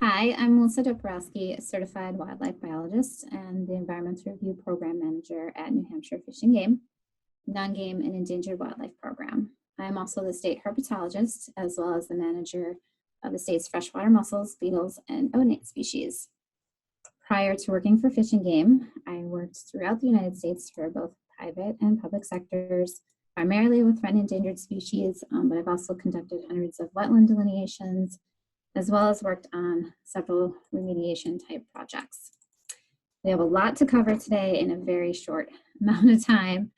Hi, I'm Melissa Doperalski, a certified wildlife biologist and the Environmental Review Program Manager at New Hampshire Fish and Game, Non-Game and Endangered Wildlife Program. I am also the state herpetologist, as well as the manager of the state's freshwater mussels, beetles, and odonate species. Prior to working for Fish and Game, I worked throughout the United States for both private and public sectors, primarily with threatened and endangered species, but I've also conducted hundreds of wetland delineations, as well as worked on several remediation type projects. We have a lot to cover today in a very short amount of time.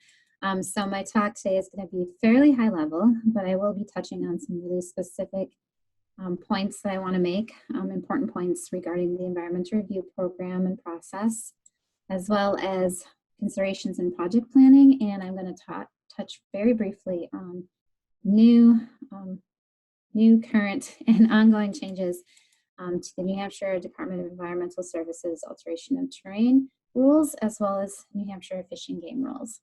So my talk today is going to be fairly high level, but I will be touching on some really specific points that I want to make, important points regarding the environmental review program and process, as well as considerations in project planning. And I'm going to touch very briefly on new, current, and ongoing changes to the New Hampshire Department of Environmental Services Alteration of Terrain rules, as well as New Hampshire Fish and Game rules.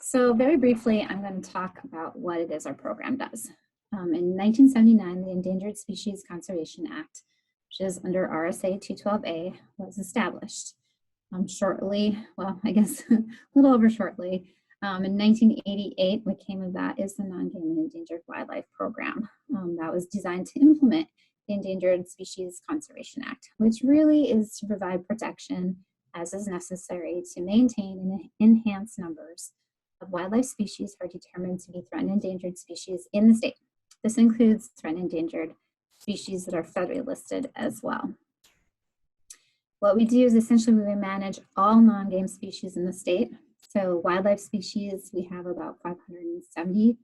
So very briefly, I'm going to talk about what it is our program does. In 1979, the Endangered Species Conservation Act, which is under RSA 212A, was established. Shortly, well, I guess a little over shortly, in 1988, what came of that is the Non-Game and Endangered Wildlife Program that was designed to implement the Endangered Species Conservation Act, which really is to provide protection as is necessary to maintain and enhance numbers of wildlife species are determined to be threatened and endangered species in the state. This includes threatened and endangered species that are federally listed as well. What we do is essentially we manage all non-game species in the state. So wildlife species, we have about 570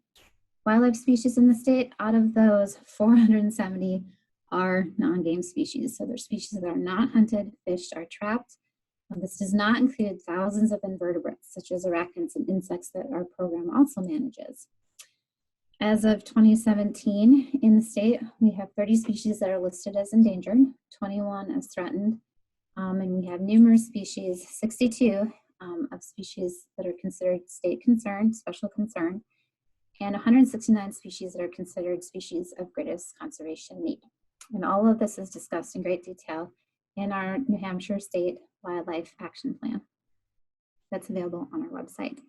wildlife species in the state. Out of those, 470 are non-game species. So they're species that are not hunted, fished, or trapped. This does not include thousands of invertebrates, such as arachnids and insects that our program also manages. As of 2017, in the state, we have 30 species that are listed as endangered, 21 as threatened, and we have numerous species, 62 of species that are considered state concern, special concern, and 169 species that are considered species of greatest conservation need. And all of this is discussed in great detail in our New Hampshire State Wildlife Action Plan that's available on our website.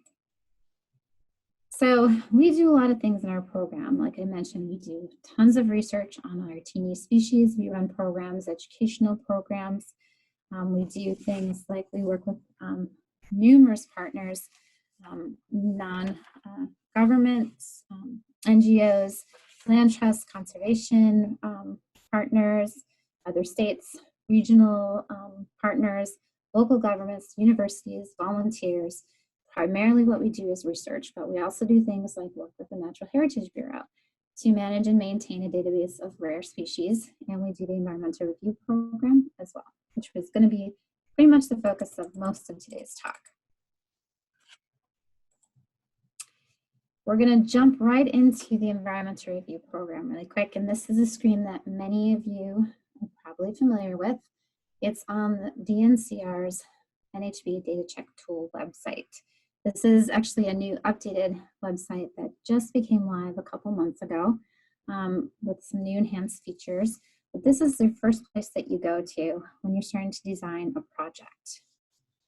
So we do a lot of things in our program. Like I mentioned, we do tons of research on our teeny species. We run programs, educational programs. We do things like we work with numerous partners, non-governments, NGOs, land trust, conservation partners, other states, regional partners, local governments, universities, volunteers. Primarily what we do is research, but we also do things like work with the Natural Heritage Bureau to manage and maintain a database of rare species, and we do the environmental review program as well, which was going to be pretty much the focus of most of today's talk. We're going to jump right into the environmental review program really quick, and this is a screen that many of you are probably familiar with. It's on the DNCR's NHB Data Check Tool website. This is actually a new updated website that just became live a couple months ago with some new enhanced features. But this is the first place that you go to when you're starting to design a project.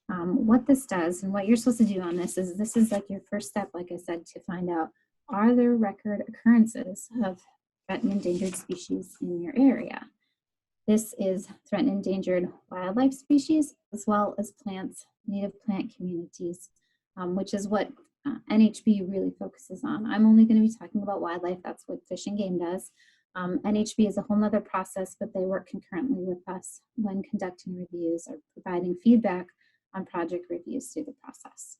What this does and what you're supposed to do on this is like your first step, like I said, to find out, are there record occurrences of threatened and endangered species in your area? This is threatened and endangered wildlife species, as well as plants, native plant communities, which is what NHB really focuses on. I'm only going to be talking about wildlife. That's what Fish and Game does. NHB is a whole nother process, but they work concurrently with us when conducting reviews or providing feedback on project reviews through the process.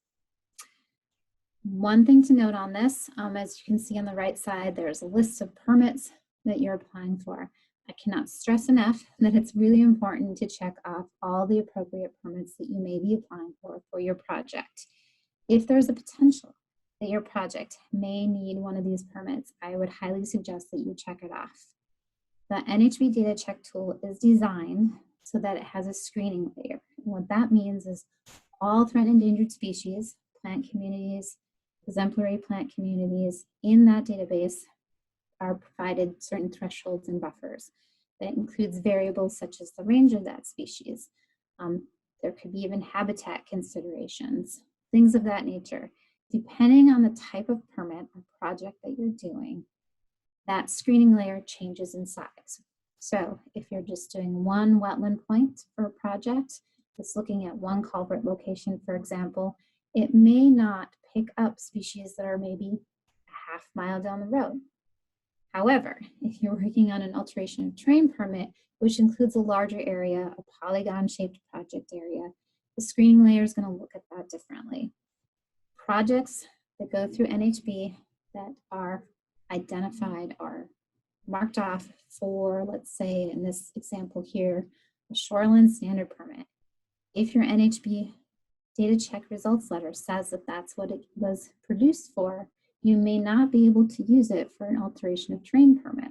One thing to note on this, as you can see on the right side, there's a list of permits that you're applying for. I cannot stress enough that it's really important to check off all the appropriate permits that you may be applying for your project. If there's a potential that your project may need one of these permits, I would highly suggest that you check it off. The NHB Data Check tool is designed so that it has a screening layer. And what that means is all threatened and endangered species, plant communities, exemplary plant communities in that database are provided certain thresholds and buffers. that includes variables such as the range of that species. There could be even habitat considerations, things of that nature. Depending on the type of permit or project that you're doing, that screening layer changes in size. So if you're just doing one wetland point for a project that's looking at one culvert location, for example, it may not pick up species that are maybe a half mile down the road. However, if you're working on an alteration of terrain permit, which includes a larger area, a polygon-shaped project area, the screening layer is going to look at that differently. Projects that go through NHB that are identified are marked off for, let's say in this example here, a shoreline standard permit. If your NHB data check results letter says that that's what it was produced for, you may not be able to use it for an alteration of terrain permit.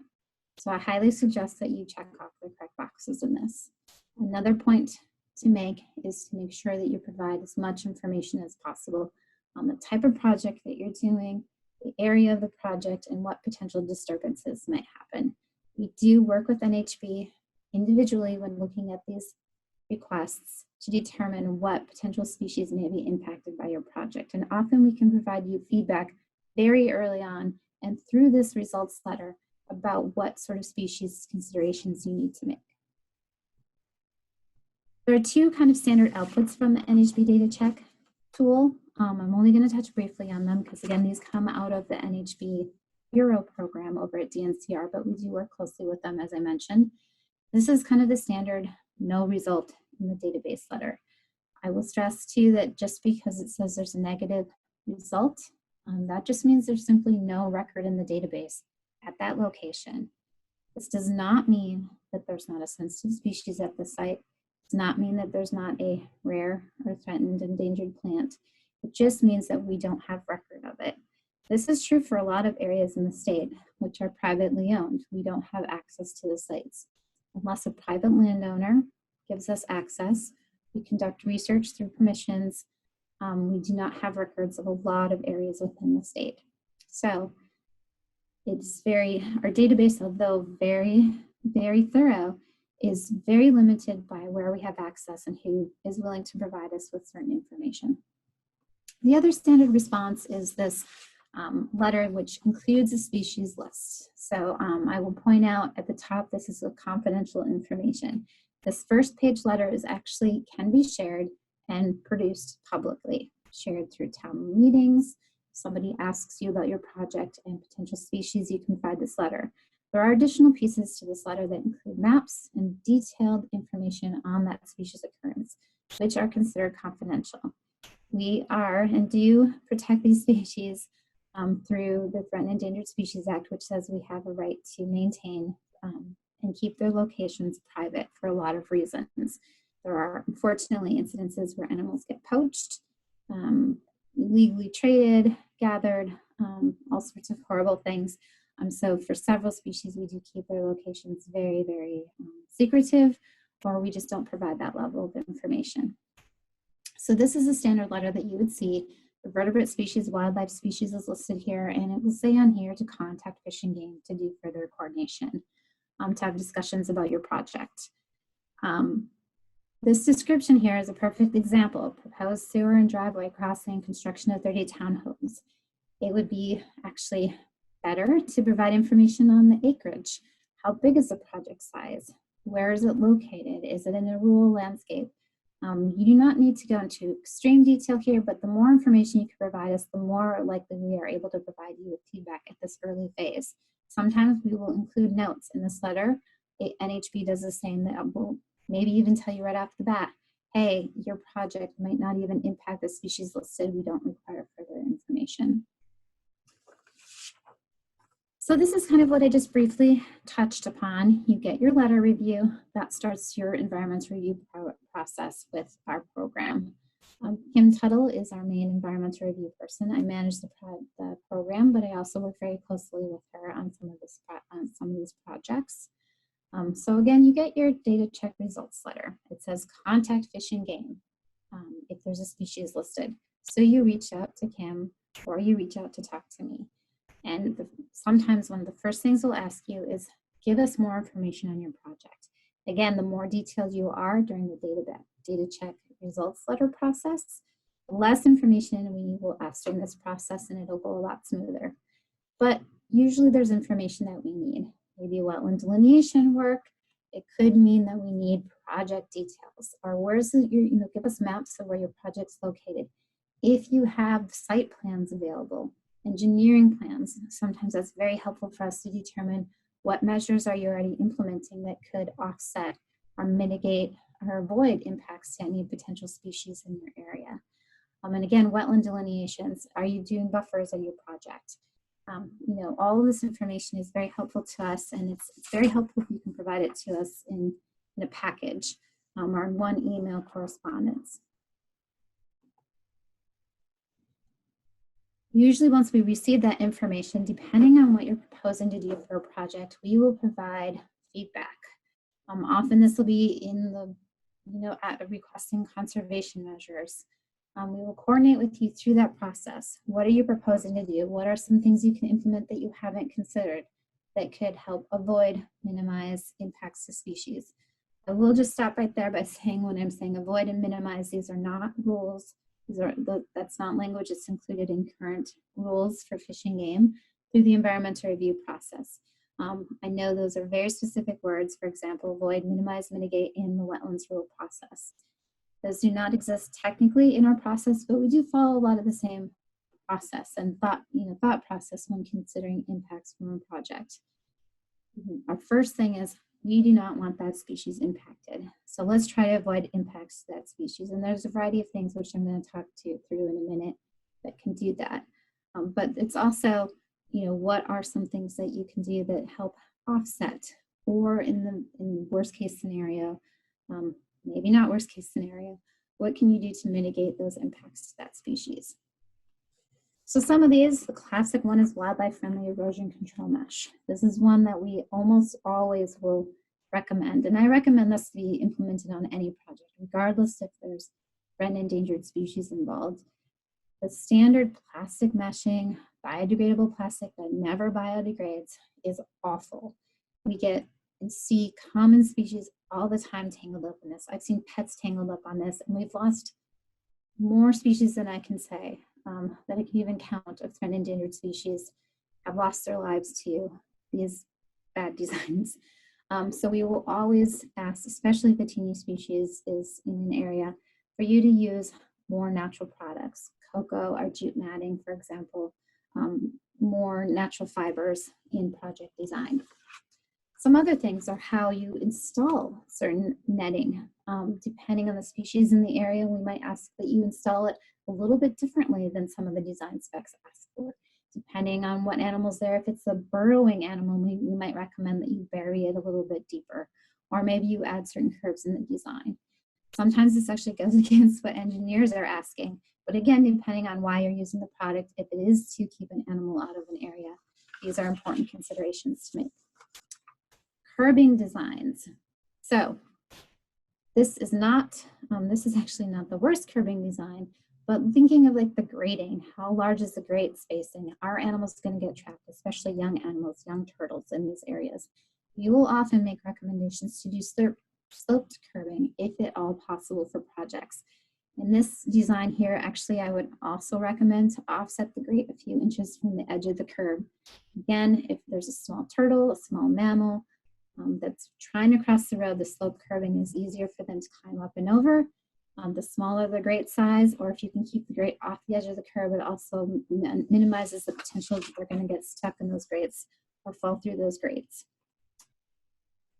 So I highly suggest that you check off the correct boxes in this. Another point to make is to make sure that you provide as much information as possible on the type of project that you're doing, the area of the project, and what potential disturbances might happen. We do work with NHB individually when looking at these requests to determine what potential species may be impacted by your project. And often we can provide you feedback very early on and through this results letter about what sort of species considerations you need to make. There are two kind of standard outputs from the NHB data check tool. I'm only going to touch briefly on them because again, these come out of the NHB Bureau program over at DNCR, but we do work closely with them, as I mentioned. This is kind of the standard no result in the database letter. I will stress too that just because it says there's a negative result, that just means there's simply no record in the database at that location. This does not mean that there's not a sensitive species at the site. It does not mean that there's not a rare or threatened endangered plant. It just means that we don't have record of it. This is true for a lot of areas in the state, which are privately owned. We don't have access to the sites. Unless a private landowner gives us access, we conduct research through permissions. We do not have records of a lot of areas within the state. So it's our database, although very, very thorough, is very limited by where we have access and who is willing to provide us with certain information. The other standard response is this letter, which includes a species list. So I will point out at the top, this is a confidential information. This first page letter can be shared and produced publicly, shared through town meetings. If somebody asks you about your project and potential species, you can provide this letter. There are additional pieces to this letter that include maps and detailed information on that species occurrence, which are considered confidential. We are and do protect these species through the Threatened and Endangered Species Act, which says we have a right to maintain and keep their locations private for a lot of reasons. There are unfortunately incidences where animals get poached, illegally traded, gathered, all sorts of horrible things. So for several species, we do keep their locations very, very secretive, or we just don't provide that level of information. So this is a standard letter that you would see. The vertebrate species, wildlife species is listed here, and it will say on here to contact Fish and Game to do further coordination, to have discussions about your project. This description here is a perfect example: proposed sewer and driveway crossing, construction of 30 townhomes. It would be actually better to provide information on the acreage. How big is the project size? Where is it located? Is it in a rural landscape? You do not need to go into extreme detail here, but the more information you can provide us, the more likely we are able to provide you with feedback at this early phase. Sometimes we will include notes in this letter. NHB does the same, that will maybe even tell you right off the bat, hey, your project might not even impact the species listed. We don't require further information. So this is kind of what I just briefly touched upon. You get your letter review. That starts your environmental review process with our program. Kim Tuttle is our main environmental review person. I manage the program, but I also work very closely with her on some of these projects. So again, you get your data check results letter. It says contact Fish and Game if there's a species listed. So you reach out to Kim or you reach out to talk to me. And sometimes one of the first things we'll ask you is, give us more information on your project. Again, the more detailed you are during the data check results letter process, the less information we will ask during this process, and it'll go a lot smoother. But usually there's information that we need. Maybe wetland delineation work. It could mean that we need project details, or where's give us maps of where your project's located. If you have site plans available, engineering plans, sometimes that's very helpful for us to determine what measures are you already implementing that could offset or mitigate or avoid impacts to any potential species in your area. And again, wetland delineations, are you doing buffers of your project? All of this information is very helpful to us, and it's very helpful if you can provide it to us in a package or in one email correspondence. Usually once we receive that information, depending on what you're proposing to do for a project, we will provide feedback. Often this will be in the, at requesting conservation measures. We will coordinate with you through that process. What are you proposing to do? What are some things you can implement that you haven't considered that could help avoid, minimize impacts to species? I will just stop right there by saying, when I'm saying avoid and minimize, these are not rules. That's not language that's included in current rules for fish and game through the environmental review process. I know those are very specific words. For example, avoid, minimize, mitigate in the wetlands rule process. Those do not exist technically in our process, but we do follow a lot of the same process and thought process when considering impacts from a project. Our first thing is we do not want that species impacted. So let's try to avoid impacts to that species. And there's a variety of things which I'm going to talk through in a minute that can do that. But it's also, what are some things that you can do that help offset, or in the worst case scenario, maybe not worst case scenario, what can you do to mitigate those impacts to that species? So some of these, the classic one is wildlife friendly erosion control mesh. This is one that we almost always will recommend. And I recommend this to be implemented on any project, regardless if there's red and endangered species involved. The standard plastic meshing, biodegradable plastic that never biodegrades, is awful. We get and see common species all the time tangled up in this. I've seen pets tangled up on this, and we've lost more species than I can say, that I can even count, of threatened endangered species have lost their lives to these bad designs. So we will always ask, especially if the teeny species is in an area, for you to use more natural products, cocoa or jute matting, for example, more natural fibers in project design. Some other things are how you install certain netting. Depending on the species in the area, we might ask that you install it a little bit differently than some of the design specs ask for. Depending on what animal's there, if it's a burrowing animal, we might recommend that you bury it a little bit deeper, or maybe you add certain curves in the design. Sometimes this actually goes against what engineers are asking, but again, depending on why you're using the product, if it is to keep an animal out of an area, these are important considerations to make. Curbing designs. So this is actually not the worst curbing design, but thinking of like the grading, how large is the grate spacing? Are animals going to get trapped, especially young animals, young turtles in these areas? You will often make recommendations to do sloped curbing if at all possible for projects. In this design here, actually, I would also recommend to offset the grate a few inches from the edge of the curb. Again, if there's a small turtle, a small mammal that's trying to cross the road, the slope curbing is easier for them to climb up and over. The smaller the grate size, or if you can keep the grate off the edge of the curb, it also minimizes the potential that they're going to get stuck in those grates or fall through those grates.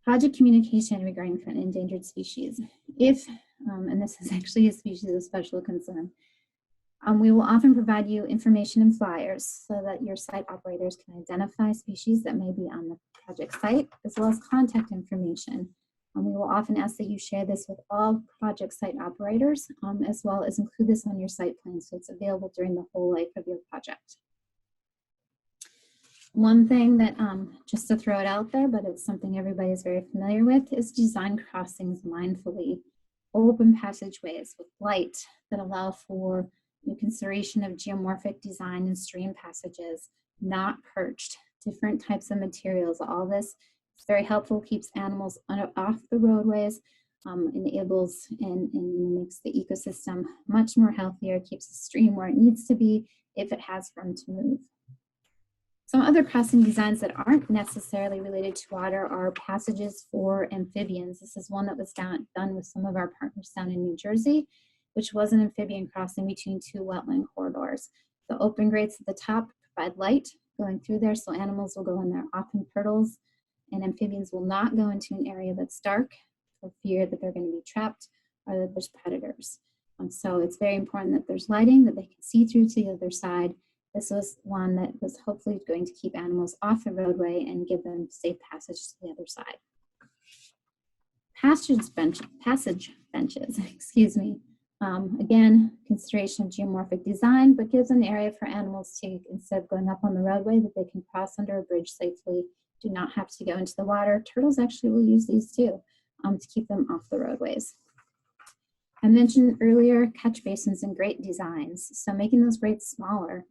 Project communication regarding threatened endangered species. If, and this is actually a species of special concern, we will often provide you information and flyers so that your site operators can identify species that may be on the project site, as well as contact information. We will often ask that you share this with all project site operators, as well as include this on your site plan so it's available during the whole life of your project. One thing that, just to throw it out there, but it's something everybody's very familiar with, is design crossings mindfully. Open passageways with light that allow for the consideration of geomorphic design and stream passages, not perched, different types of materials. All this It's very helpful, keeps animals off the roadways, enables and makes the ecosystem much more healthier, keeps the stream where it needs to be if it has room to move. Some other crossing designs that aren't necessarily related to water are passages for amphibians. This is one that was done with some of our partners down in New Jersey, which was an amphibian crossing between two wetland corridors. The open grates at the top provide light going through there, so animals will go in there, often turtles and amphibians will not go into an area that's dark for fear that they're going to be trapped or that there's predators. So it's very important that there's lighting, that they can see through to the other side. This was one that was hopefully going to keep animals off the roadway and give them safe passage to the other side. Passage benches, excuse me. Again, consideration of geomorphic design, but gives an area for animals to, instead of going up on the roadway, that they can cross under a bridge safely, do not have to go into the water. Turtles actually will use these too, to keep them off the roadways. I mentioned earlier catch basins and grate designs, so making those grates smaller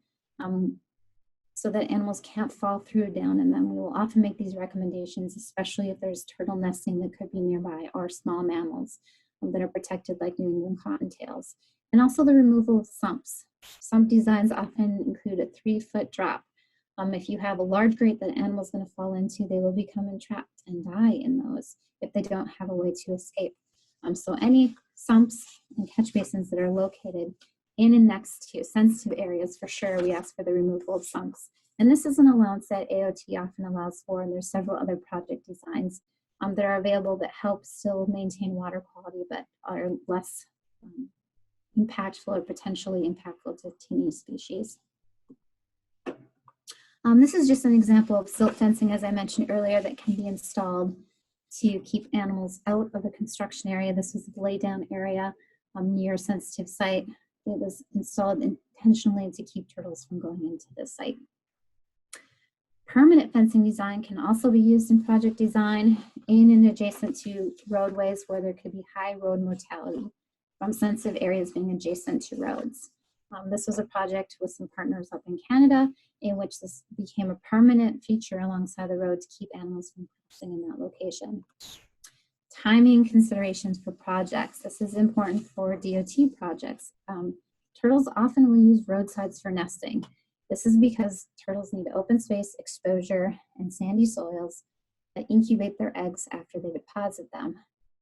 so that animals can't fall through down in them. We will often make these recommendations, especially if there's turtle nesting that could be nearby or small mammals that are protected like New England cottontails. And also the removal of sumps. Sump designs often include a 3-foot drop. If you have a large grate that an animal's going to fall into, they will become entrapped and die in those if they don't have a way to escape. So any sumps and catch basins that are located in and next to sensitive areas, for sure, we ask for the removal of sumps. And this is an allowance that AoT often allows for, and there's several other project designs that are available that help still maintain water quality, but are less impactful or potentially impactful to teeny species. This is just an example of silt fencing, as I mentioned earlier, that can be installed to keep animals out of the construction area. This is a laydown area near a sensitive site. It was installed intentionally to keep turtles from going into this site. Permanent fencing design can also be used in project design in and adjacent to roadways where there could be high road mortality from sensitive areas being adjacent to roads. This was a project with some partners up in Canada in which this became a permanent feature alongside the road to keep animals from crossing in that location. Timing considerations for projects. This is important for DOT projects. Turtles often will use roadsides for nesting. This is because turtles need open space, exposure, and sandy soils that incubate their eggs after they deposit them.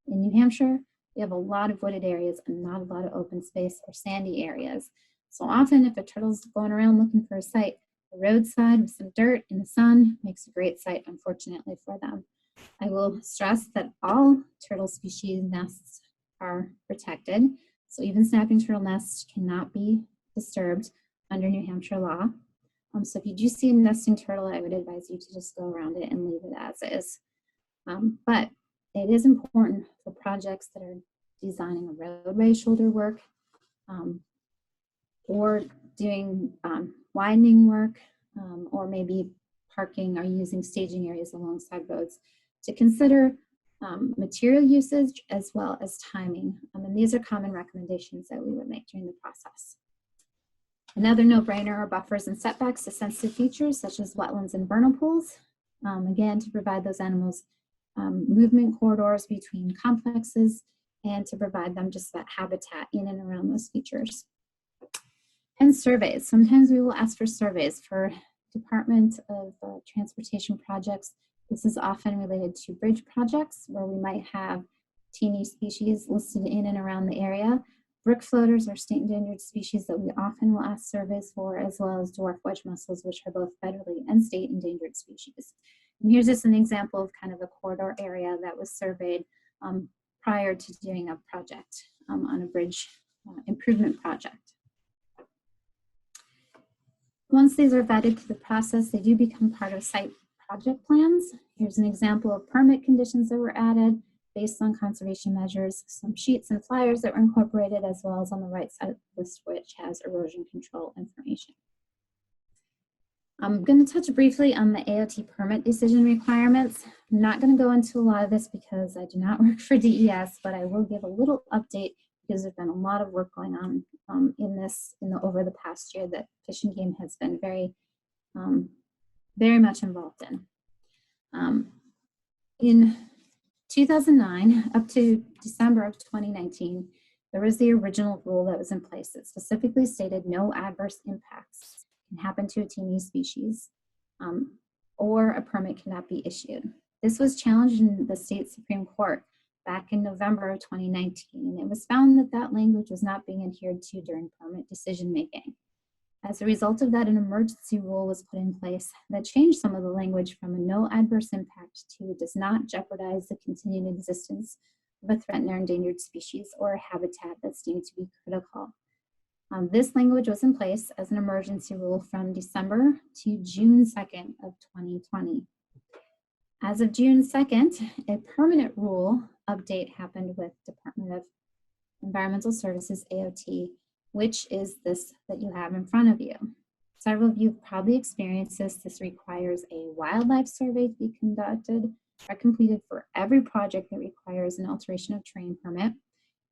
In New Hampshire, we have a lot of wooded areas and not a lot of open space or sandy areas. So often if a turtle's going around looking for a site, the roadside with some dirt in the sun makes a great site, unfortunately, for them. I will stress that all turtle species nests are protected. So even snapping turtle nests cannot be disturbed under New Hampshire law. So if you do see a nesting turtle, I would advise you to just go around it and leave it as is. But it is important for projects that are designing a roadway shoulder work or doing widening work or maybe parking or using staging areas alongside roads to consider material usage as well as timing. And these are common recommendations that we would make during the process. Another no-brainer are buffers and setbacks to sensitive features such as wetlands and vernal pools. Again, to provide those animals movement corridors between complexes and to provide them just that habitat in and around those features. And surveys. Sometimes we will ask for surveys for Department of Transportation projects. This is often related to bridge projects where we might have teeny species listed in and around the area. Brook floaters are state endangered species that we often will ask surveys for, as well as dwarf wedge mussels, which are both federally and state endangered species. And here's just an example of kind of a corridor area that was surveyed prior to doing a project on a bridge improvement project. Once these are vetted through the process, they do become part of site project plans. Here's an example of permit conditions that were added based on conservation measures, some sheets and flyers that were incorporated, as well as on the right side of the list, which has erosion control information. I'm going to touch briefly on the AoT permit decision requirements. I'm not going to go into a lot of this because I do not work for DES, but I will give a little update because there's been a lot of work going on over the past year that Fish and Game has been very much involved in. In 2009, up to December of 2019, there was the original rule that was in place that specifically stated no adverse impacts can happen to a teeny species, or a permit cannot be issued. This was challenged in the state Supreme Court back in November of 2019, and it was found that that language was not being adhered to during permit decision making. As a result of that, an emergency rule was put in place that changed some of the language from a no adverse impact to does not jeopardize the continued existence of a threatened or endangered species or a habitat that's deemed to be critical. This language was in place as an emergency rule from December to June 2nd of 2020. As of June 2nd, a permanent rule update happened with Department of Environmental Services, AoT, which is this that you have in front of you. Several of you have probably experienced this. This requires a wildlife survey to be conducted or completed for every project that requires an alteration of terrain permit.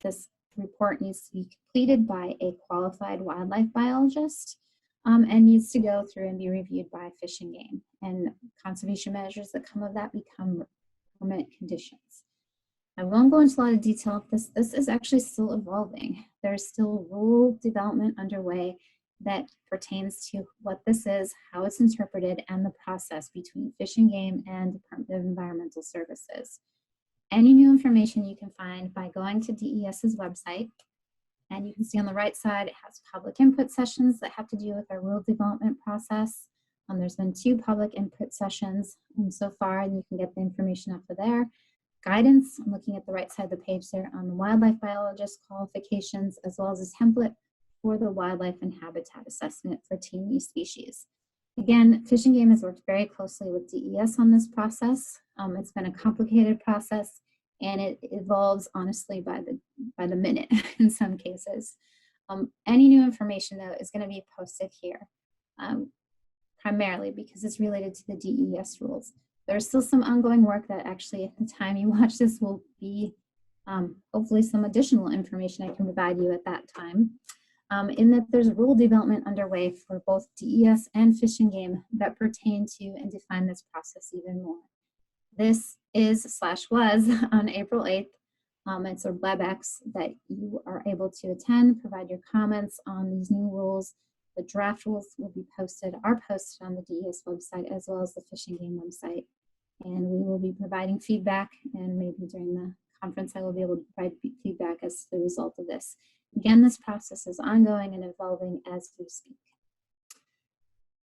This report needs to be completed by a qualified wildlife biologist and needs to go through and be reviewed by Fish and Game. And conservation measures that come of that become permit conditions. I won't go into a lot of detail of this. This is actually still evolving. There's still rule development underway that pertains to what this is, how it's interpreted, and the process between Fish and Game and Department of Environmental Services. Any new information you can find by going to DES's website, and you can see on the right side, it has public input sessions that have to do with our rule development process. There's been 2 public input sessions so far, and you can get the information up to there. Guidance, I'm looking at the right side of the page there on the wildlife biologist qualifications, as well as a template for the wildlife and habitat assessment for teeny species. Again, Fish and Game has worked very closely with DES on this process. It's been a complicated process, and it evolves honestly by the minute in some cases. Any new information though is going to be posted here, primarily because it's related to the DES rules. There's still some ongoing work that actually at the time you watch this will be hopefully some additional information I can provide you at that time. In that there's rule development underway for both DES and Fish and Game that pertain to and define this process even more. This was on April 8th. It's a WebEx that you are able to attend, provide your comments on these new rules. The draft rules will be are posted on the DES website as well as the Fish and Game website. And we will be providing feedback, and maybe during the conference I will be able to provide feedback as the result of this. Again, this process is ongoing and evolving as we speak.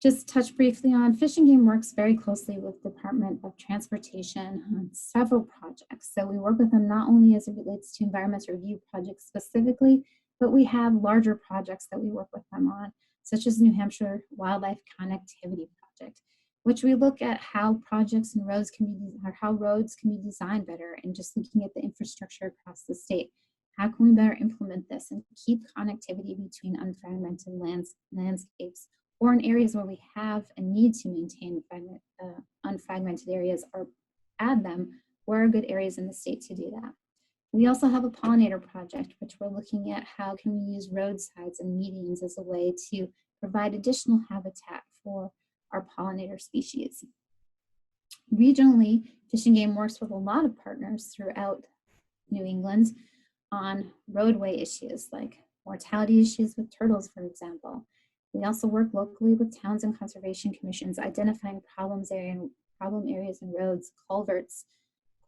Just touch briefly on Fish and Game works very closely with Department of Transportation on several projects. So we work with them not only as it relates to environmental review projects specifically, but we have larger projects that we work with them on, such as New Hampshire Wildlife Connectivity Project, which we look at how projects and roads can be, or how roads can be designed better, and just looking at the infrastructure across the state. How can we better implement this and keep connectivity between unfragmented landscapes, or in areas where we have and need to maintain unfragmented areas or add them, where are good areas in the state to do that? We also have a pollinator project, which we're looking at how can we use roadsides and medians as a way to provide additional habitat for our pollinator species. Regionally, Fish and Game works with a lot of partners throughout New England on roadway issues like mortality issues with turtles, for example. We also work locally with towns and conservation commissions, identifying problem areas and roads, culverts,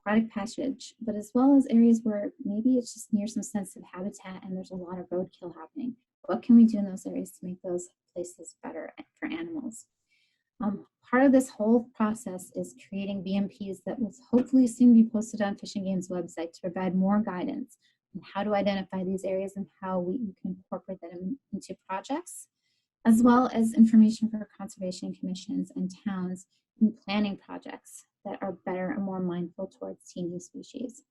aquatic passage, but as well as areas where maybe it's just near some sensitive habitat and there's a lot of roadkill happening. What can we do in those areas to make those places better for animals? Part of this whole process is creating BMPs that will hopefully soon be posted on Fish and Game's website to provide more guidance on how to identify these areas and how we can incorporate them into projects, as well as information for conservation commissions and towns in planning projects that are better and more mindful towards teeny species.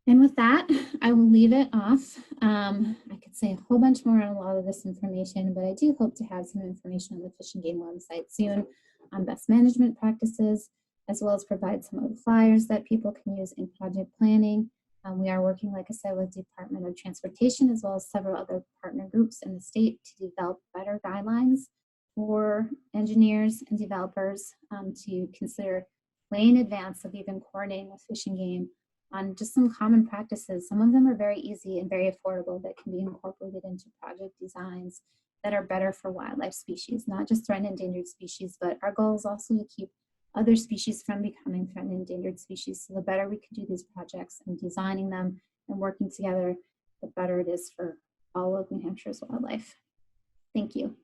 And with that, I will leave it off. I could say a whole bunch more on a lot of this information, but I do hope to have some information on the Fish and Game website soon on best management practices, as well as provide some of the flyers that people can use in project planning. We are working, like I said, with Department of Transportation, as well as several other partner groups in the state to develop better guidelines for engineers and developers to consider way in advance of even coordinating with Fish and Game on just some common practices. Some of them are very easy and very affordable that can be incorporated into project designs that are better for wildlife species, not just threatened and endangered species, but our goal is also to keep other species from becoming threatened and endangered species. So the better we can do these projects and designing them and working together, the better it is for all of New Hampshire's wildlife. Thank you.